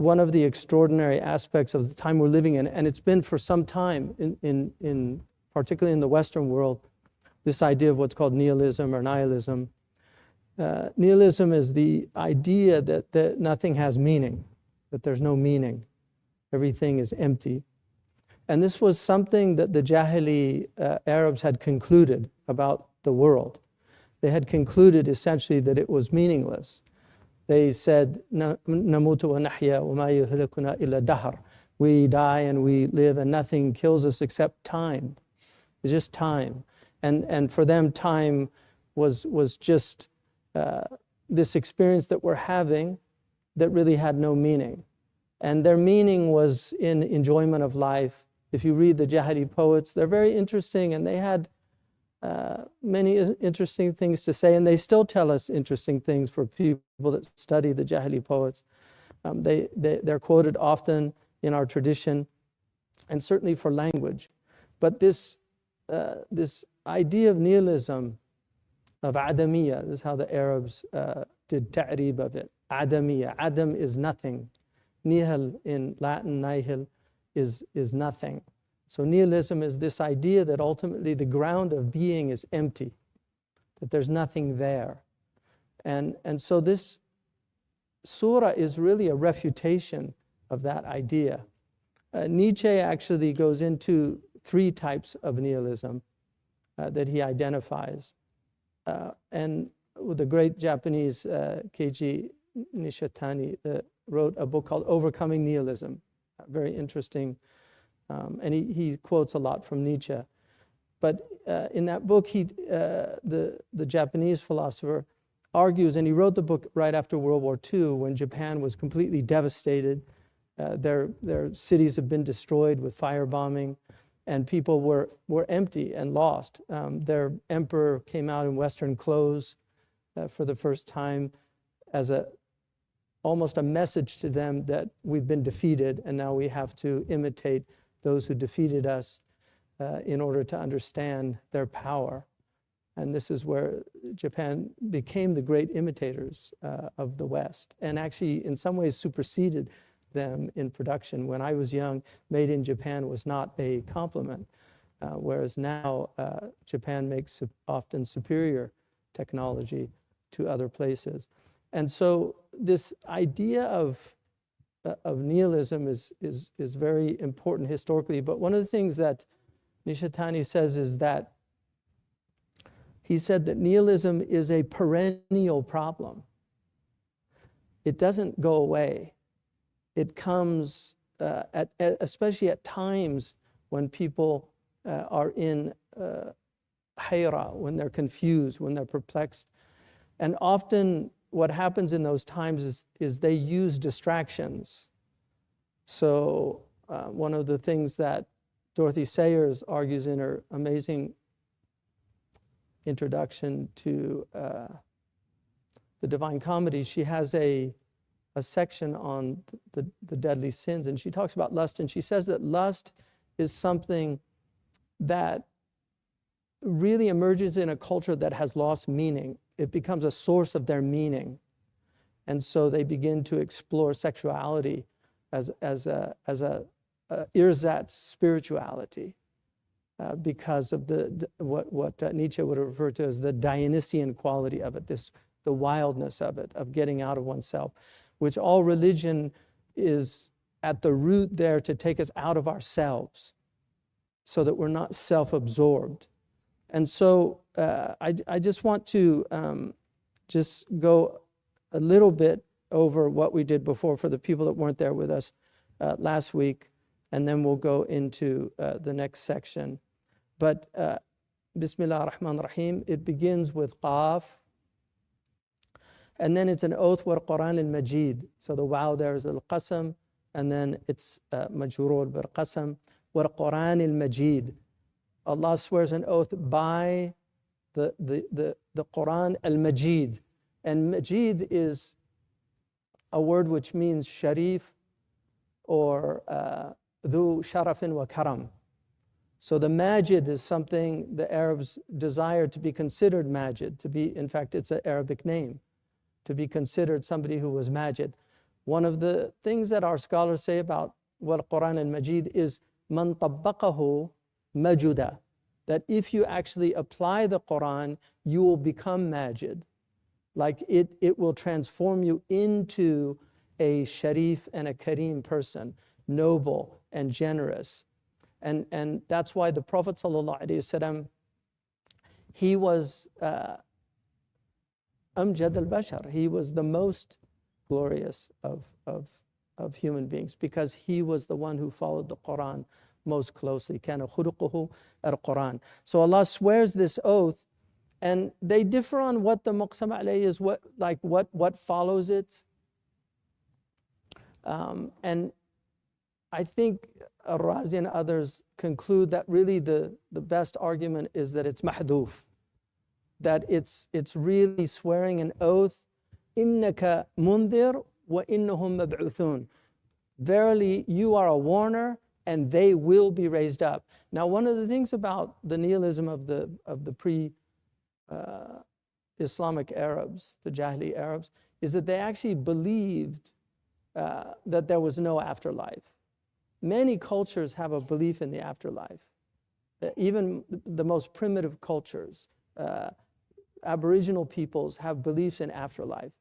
one of the extraordinary aspects of the time we're living in, and it's been for some time, in particularly in the Western world, this idea of what's called nihilism or nihilism. Nihilism is the idea that nothing has meaning, that there's no meaning. Everything is empty. And this was something that the Jahili Arabs had concluded about the world. They had concluded essentially that it was meaningless. They said, "Namutu wa nahya wa ma yuhlikuna illa dahr." We die and we live and nothing kills us except time. It's just time. And for them, time was just this experience that we're having that really had no meaning. And their meaning was in enjoyment of life. If you read the Jahili poets, they're very interesting, and they had many interesting things to say, and they still tell us interesting things for people that study the Jahili poets. They're quoted often in our tradition, and certainly for language. But this idea of nihilism, of adamiyya, this is how the Arabs did ta'rib of it. Adamiyya, adam is nothing. Nihil in Latin, nihil is nothing. So nihilism is this idea that ultimately the ground of being is empty, that there's nothing there. And so this surah is really a refutation of that idea. Nietzsche actually goes into 3 types of nihilism that he identifies. And the great Japanese Keiji Nishitani wrote a book called Overcoming Nihilism, very interesting. And he quotes a lot from Nietzsche. But in that book, the Japanese philosopher argues, and he wrote the book right after World War II, when Japan was completely devastated. Their cities have been destroyed with firebombing, and people were empty and lost. Their emperor came out in Western clothes for the first time as almost a message to them that we've been defeated, and now we have to imitate those who defeated us in order to understand their power. And this is where Japan became the great imitators of the West, and actually in some ways superseded them in production. When I was young, made in Japan was not a compliment, whereas now Japan makes often superior technology to other places. And so this idea of nihilism is very important historically. But one of the things that Nishitani says is that he said that nihilism is a perennial problem. It doesn't go away. It comes, especially at times when people are in hayra, when they're confused, when they're perplexed. And often what happens in those times is they use distractions. So one of the things that Dorothy Sayers argues in her amazing introduction to the Divine Comedy, she has a section on the deadly sins, and she talks about lust, and she says that lust is something that really emerges in a culture that has lost meaning. It becomes a source of their meaning. And so they begin to explore sexuality as a ersatz spirituality because of what Nietzsche would refer to as the Dionysian quality of it, the wildness of it, of getting out of oneself, which all religion is at the root there to take us out of ourselves so that we're not self-absorbed. And so I just want to just go a little bit over what we did before for the people that weren't there with us last week, and then we'll go into the next section. But Bismillah ar-Rahman ar-Rahim, it begins with Qaf, and then it's an oath with Quran al-Majid. So the wow there is al-Qasam, and then it's majroor bil-Qasam, wa Quran al-Majid. Allah swears an oath by the Quran al-Majid. And Majid is a word which means sharif or dhu sharafin wa karam. So the Majid is something the Arabs desire to be considered Majid, to be, in fact, it's an Arabic name, to be considered somebody who was Majid. One of the things that our scholars say about Wal Quran al-Majid is man tabbaqahu majuda, that if you actually apply the Quran, you will become majid. Like it will transform you into a sharif and a kareem person, noble and generous. And that's why the Prophet ﷺ, he was amjad al-bashar. He was the most glorious of human beings because he was the one who followed the Quran most closely. Kana khuluquhu al-Quran. So Allah swears this oath, and they differ on what the muqsam alayh is, what follows it. And I think Ar-Razi and others conclude that really the best argument is that it's mahdoof, that it's really swearing an oath, innaka mundhir wa innahum mab'uthun. Verily, you are a warner, and they will be raised up. Now, one of the things about the nihilism of the pre-Islamic Arabs, the Jahili Arabs, is that they actually believed that there was no afterlife. Many cultures have a belief in the afterlife. Even the most primitive cultures, Aboriginal peoples have beliefs in afterlife.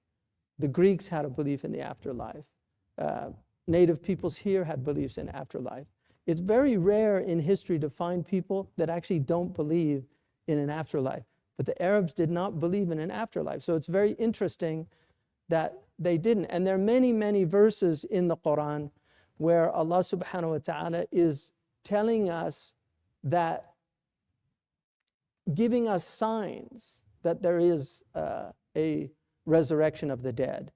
The Greeks had a belief in the afterlife. Native peoples here had beliefs in afterlife. It's very rare in history to find people that actually don't believe in an afterlife. But the Arabs did not believe in an afterlife. So it's very interesting that they didn't. And there are many, many verses in the Quran where Allah subhanahu wa ta'ala is telling us that, giving us signs that there is a resurrection of the dead.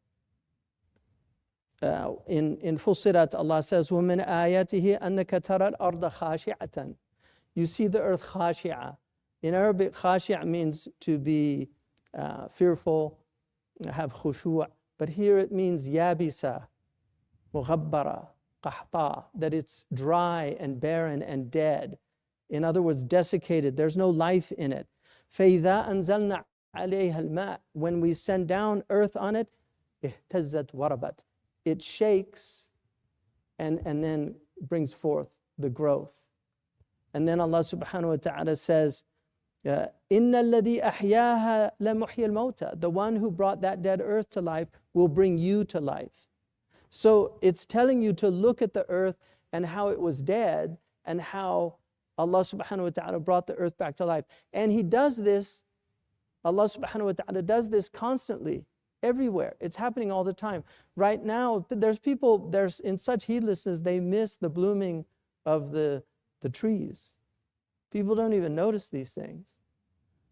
In Fussilat, Allah says, وَمِنْ آيَاتِهِ أَنَّكَ تَرَى الْأَرْضَ خَاشِعَةً. You see the earth khashi'a. In Arabic, khashi'a means to be fearful, have khushu'. But here it means yabisa, mughabbara, qahta, that it's dry and barren and dead. In other words, desiccated. There's no life in it. فَإِذَا أَنزَلْنَا عَلَيْهَا الْمَاء. When we send down earth on it, اهتزت وَرَبَتْ. It shakes and then brings forth the growth. And then Allah subhanahu wa ta'ala says, إِنَّ الَّذِي أَحْيَاهَا لَمُحْيِي الْمَوْتَى. The one who brought that dead earth to life will bring you to life. So it's telling you to look at the earth and how it was dead and how Allah subhanahu wa ta'ala brought the earth back to life. And He does this, Allah subhanahu wa ta'ala does this constantly, everywhere. It's happening all the time. Right now, there's in such heedlessness, they miss the blooming of the trees. People don't even notice these things.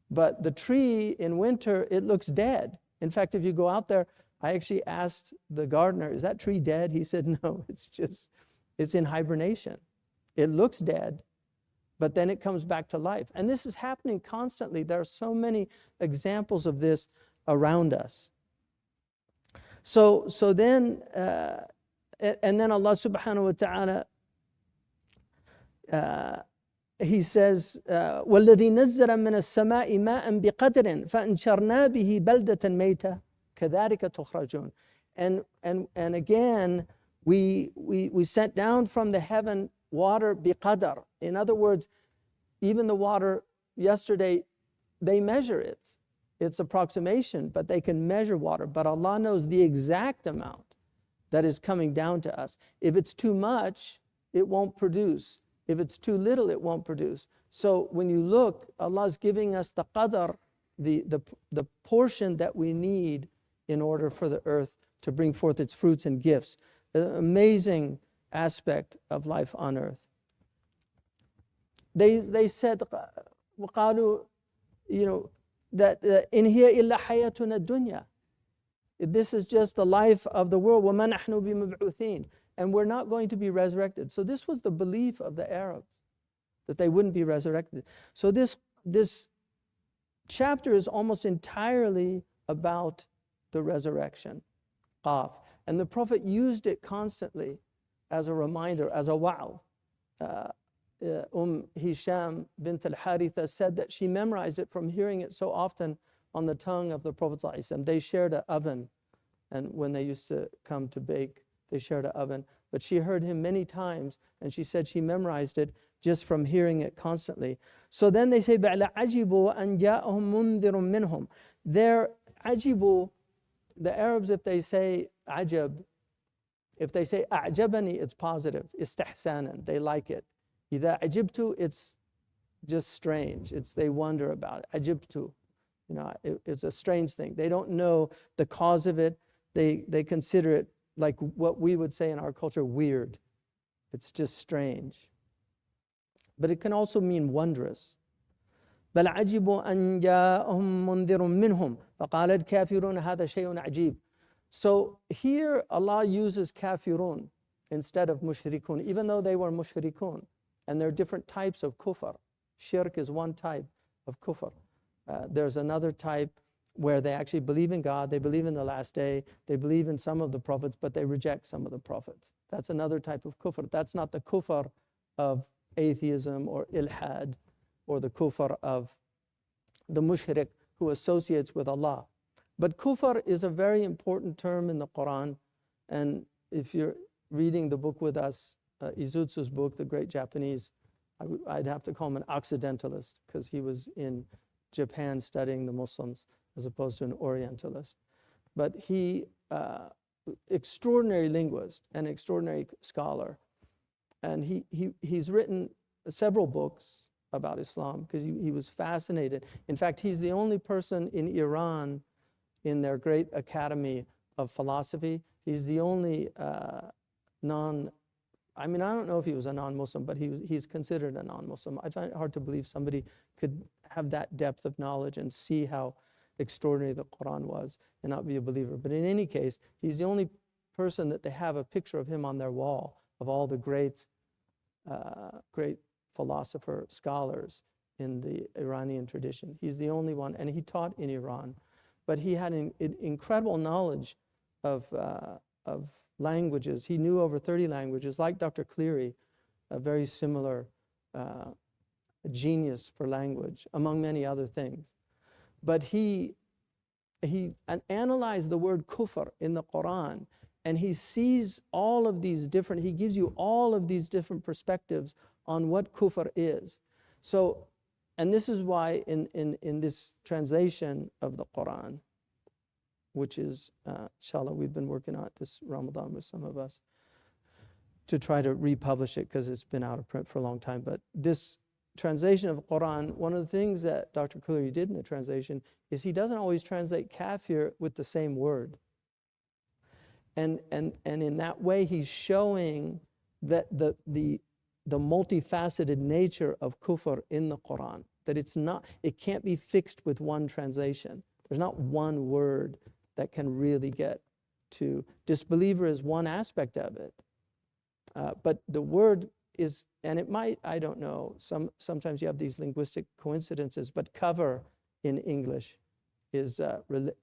But the tree in winter, it looks dead. In fact, if you go out there, I actually asked the gardener, is that tree dead? He said, no, it's in hibernation. It looks dead, but then it comes back to life. And this is happening constantly. There are so many examples of this around us. So then, and then Allah subhanahu wa ta'ala, He says, وَالَّذِي نَزَّلَ مِنَ السَّمَاءِ مَاءً بِقَدْرٍ فَأَنْشَرْنَا بِهِ بَلْدَةً مَيْتًا كَذَلِكَ تُخْرَجُونَ. And again, we sent down from the heaven water biqadar. In other words, even the water yesterday, they measure it. It's approximation, but they can measure water. But Allah knows the exact amount that is coming down to us. If it's too much, it won't produce. If it's too little, it won't produce. So when you look, Allah's giving us the qadar, the portion that we need in order for the earth to bring forth its fruits and gifts. An amazing aspect of life on earth. They said, وَقَالُوا, that in hiya illa hayatuna dunya. This is just the life of the world. وَمَا نَحْنُ بِمَبْعُوثِينَ. And we're not going to be resurrected. So this was the belief of the Arabs, that they wouldn't be resurrected. So this chapter is almost entirely about the resurrection. Qaf. And the Prophet used it constantly as a reminder, as a wa'al. Hisham bint al-Haritha said that she memorized it from hearing it so often on the tongue of the Prophet ﷺ. They shared an oven And when they used to come to bake, they shared an oven. But she heard him many times, and she said she memorized it just from hearing it constantly. So then they say, عَجِبُوا أَنْ جَاءَهُم مُنذِرٌ مِّنْهُم. They're عَجِبُوا, the Arabs, if they say ajab, if they say أعجبني, it's positive, istihsanan, they like it. إذا عجبت, it's just strange, it's they wonder about it. عجبت, it's a strange thing. They don't know the cause of it. They consider it like what we would say in our culture, weird. It's just strange. But it can also mean wondrous. بل عجبوا أن جاءهم منذر منهم فقال الكافرون هذا شيء عجيب. So here Allah uses kafirun instead of mushrikun, even though they were mushrikun. And there are different types of kufr. Shirk is one type of kufr. There's another type where they actually believe in God, they believe in the last day, they believe in some of the prophets, but they reject some of the prophets. That's another type of kufr. That's not the kufr of atheism or ilhad, or the kufr of the mushrik who associates with Allah. But kufr is a very important term in the Quran. And if you're reading the book with us, Izutsu's book, the great Japanese, I'd have to call him an Occidentalist, because he was in Japan studying the Muslims as opposed to an Orientalist. But he, extraordinary linguist and extraordinary scholar. And he's written several books about Islam because he was fascinated. In fact, he's the only person in Iran, in their great academy of philosophy, he's the only I don't know if he was a non-Muslim, but he's considered a non-Muslim. I find it hard to believe somebody could have that depth of knowledge and see how extraordinary the Quran was and not be a believer. But in any case, he's the only person that they have a picture of him on their wall, of all the great philosopher scholars in the Iranian tradition. He's the only one, and he taught in Iran. But he had an incredible knowledge of languages. He knew over 30 languages, like Dr. Cleary, a very similar genius for language, among many other things. But he analyzed the word kufr in the Quran, and he sees all of these different, he gives you all of these different perspectives on what kufr is. So, and this is why in this translation of the Quran, which is, inshallah, we've been working on it this Ramadan with some of us to try to republish it because it's been out of print for a long time. But this translation of the Quran, one of the things that Dr. Cleary did in the translation is he doesn't always translate kafir with the same word. And in that way, he's showing that the multifaceted nature of kufr in the Quran, that it can't be fixed with one translation. There's not one word that can really get to disbeliever is one aspect of it. But the word is, and it might, I don't know, sometimes you have these linguistic coincidences, but cover in English is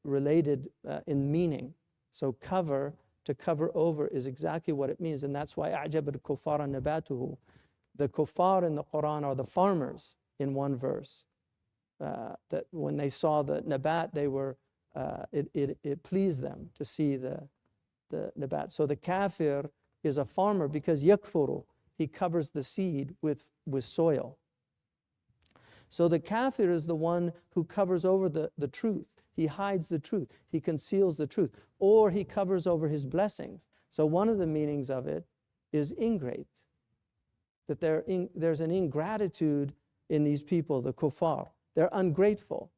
related in meaning. So cover, to cover over, is exactly what it means. And that's why أَعْجَبَ الْكُفَّارَ نَبَاتُهُ. The kuffar in the Quran are the farmers in one verse. That when they saw the nabat, they were, it pleased them to see the nabat. So the kafir is a farmer because yakfuru, he covers the seed with soil. So the kafir is the one who covers over the truth. He hides the truth. He conceals the truth. Or he covers over his blessings. So one of the meanings of it is ingrate. That there's an ingratitude in these people, the kuffar. They're ungrateful.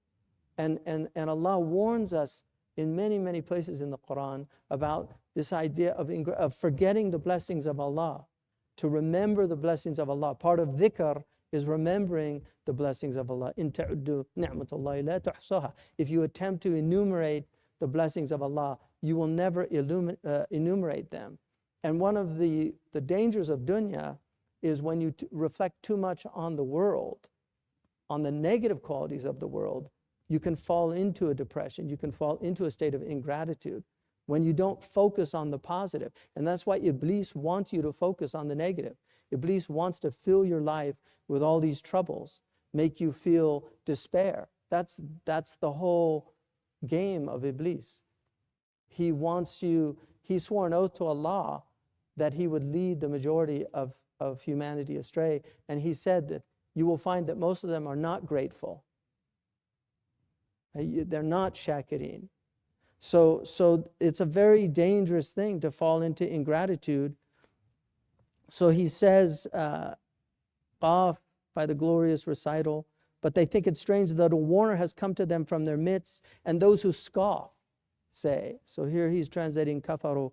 And Allah warns us in many, many places in the Quran about this idea of forgetting the blessings of Allah, to remember the blessings of Allah. Part of dhikr is remembering the blessings of Allah. In ta'uddu ni'matallahi la tuhsaha. If you attempt to enumerate the blessings of Allah, you will never enumerate them. And one of the dangers of dunya is when you reflect too much on the world, on the negative qualities of the world, you can fall into a depression, you can fall into a state of ingratitude when you don't focus on the positive. And that's why Iblis wants you to focus on the negative. Iblis wants to fill your life with all these troubles, make you feel despair. That's the whole game of Iblis. he wants you, he swore an oath to Allah that he would lead the majority of humanity astray. And he said that you will find that most of them are not grateful. They're not shakirin. So it's a very dangerous thing to fall into ingratitude. So he says, Qaf, by the glorious recital, but they think it's strange that a warner has come to them from their midst, and those who scoff say. So here he's translating kafaru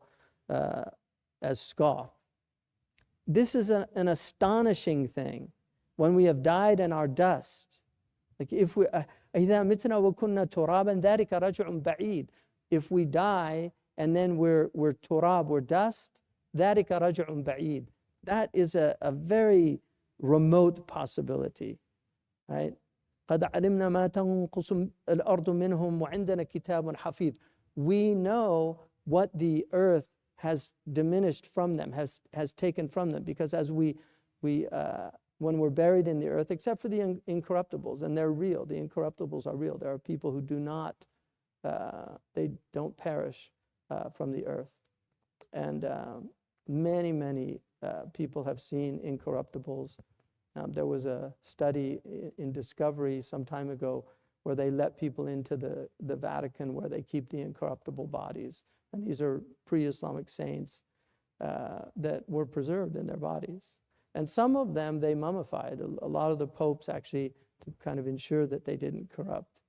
as scoff. This is an astonishing thing. When we have died and are dust, like if we إذا متنا وكنا ترابا ذلك رجع بعيد. If we die and then we're turab, we're dust, ذلك رجع بعيد. That is a very remote possibility, right? قد علمنا ما تنقص الأرض منهم وعندنا كتاب حفيظ. We know what the earth has diminished from them, has taken from them, because as we when we're buried in the earth, except for the incorruptibles, and they're real, the incorruptibles are real. There are people who do not, they don't perish from the earth. And many people have seen incorruptibles. There was a study in Discovery some time ago where they let people into the Vatican where they keep the incorruptible bodies. And these are pre-Islamic saints that were preserved in their bodies. And some of them they mummified. A lot of the popes actually, to kind of ensure that they didn't corrupt,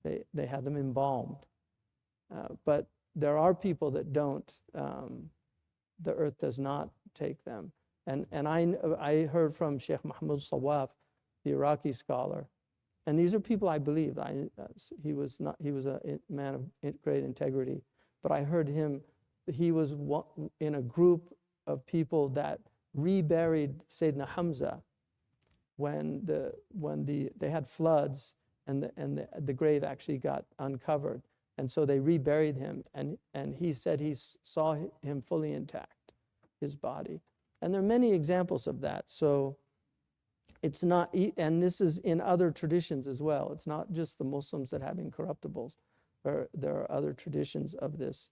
they had them embalmed. But there are people that don't. The earth does not take them. And I heard from Sheikh Mahmoud Sawaf, the Iraqi scholar, and these are people I believe. He was a man of great integrity, but I heard him. He was in a group of people that reburied Sayyidina Hamza when they had floods and the grave actually got uncovered, and so they reburied him, and he said he saw him fully intact, his body. And there are many examples of that. So it's not, and this is in other traditions as well. It's not just the Muslims that have incorruptibles. There are other traditions of this.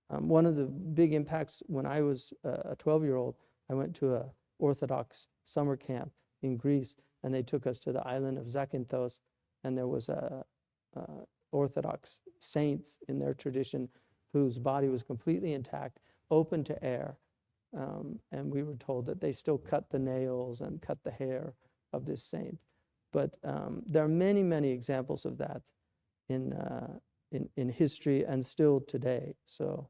One of the big impacts when I was a 12-year-old, I went to an Orthodox summer camp in Greece, and they took us to the island of Zakynthos, and there was a Orthodox saint in their tradition whose body was completely intact, open to air. And we were told that they still cut the nails and cut the hair of this saint. But there are many examples of that in history and still today. So